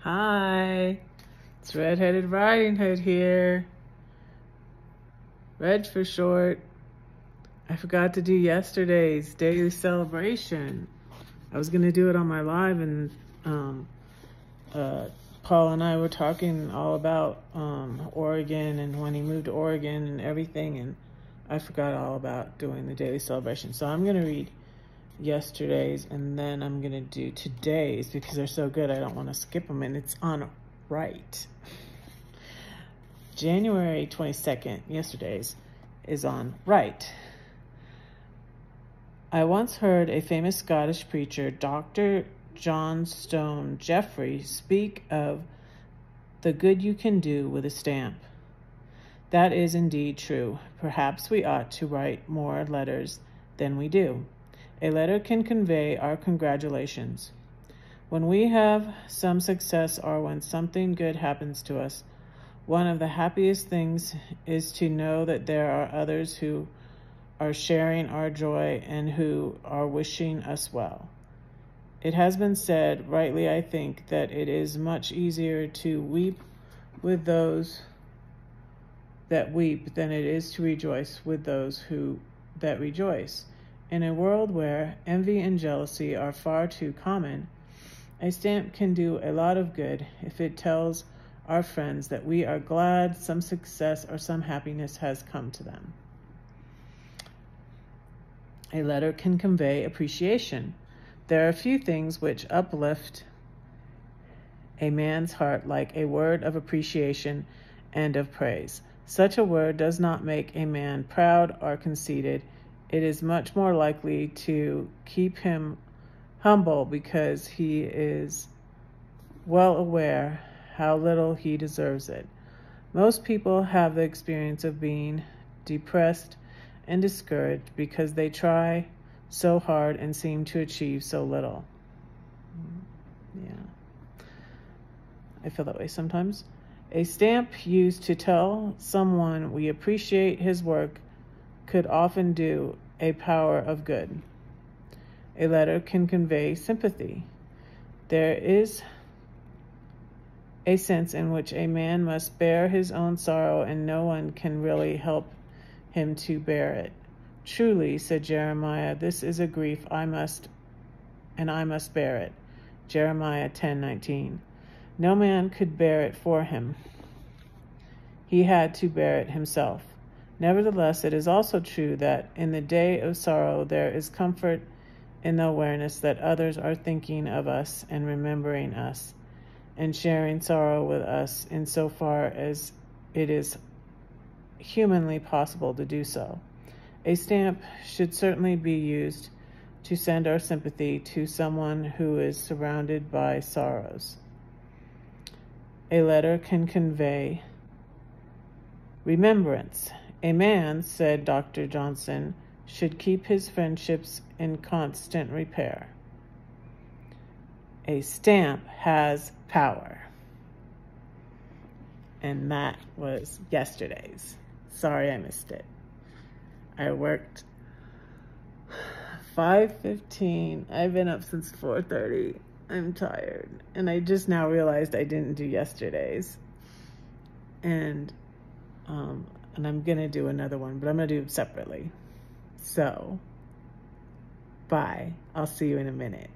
Hi, it's Redheaded Riding Hood here. Red for short. I forgot to do yesterday's daily celebration. I was gonna do it on my live, and Paul and I were talking all about Oregon and when he moved to Oregon and everything, and I forgot all about doing the daily celebration. So I'm gonna read yesterday's and then I'm gonna do today's because they're so good I don't want to skip them, and it's on right. January 22nd, yesterday's, is on right. I once heard a famous Scottish preacher, Dr. John Stone Jeffrey, speak of the good you can do with a stamp. That is indeed true. Perhaps we ought to write more letters than we do. A letter can convey our congratulations. When we have some success or when something good happens to us, one of the happiest things is to know that there are others who are sharing our joy and who are wishing us well. It has been said, rightly I think, that it is much easier to weep with those that weep than it is to rejoice with those that rejoice. In a world where envy and jealousy are far too common, a stamp can do a lot of good if it tells our friends that we are glad some success or some happiness has come to them. A letter can convey appreciation. There are few things which uplift a man's heart like a word of appreciation and of praise. Such a word does not make a man proud or conceited. It is much more likely to keep him humble because he is well aware how little he deserves it. Most people have the experience of being depressed and discouraged because they try so hard and seem to achieve so little. Yeah, I feel that way sometimes. A stamp used to tell someone we appreciate his work could often do a power of good. A letter can convey sympathy. There is a sense in which a man must bear his own sorrow and no one can really help him to bear it. Truly, said Jeremiah, this is a grief I must bear it. Jeremiah 10:19. No man could bear it for him. He had to bear it himself. Nevertheless, it is also true that in the day of sorrow there is comfort in the awareness that others are thinking of us and remembering us and sharing sorrow with us insofar as it is humanly possible to do so. A stamp should certainly be used to send our sympathy to someone who is surrounded by sorrows. A letter can convey remembrance. A man, said Dr. Johnson, should keep his friendships in constant repair. A stamp has power. And that was yesterday's. Sorry I missed it. I worked 5:15. I've been up since 4:30. I'm tired. And I just now realized I didn't do yesterday's. And I'm going to do another one, but I'm going to do them separately. So, bye. I'll see you in a minute.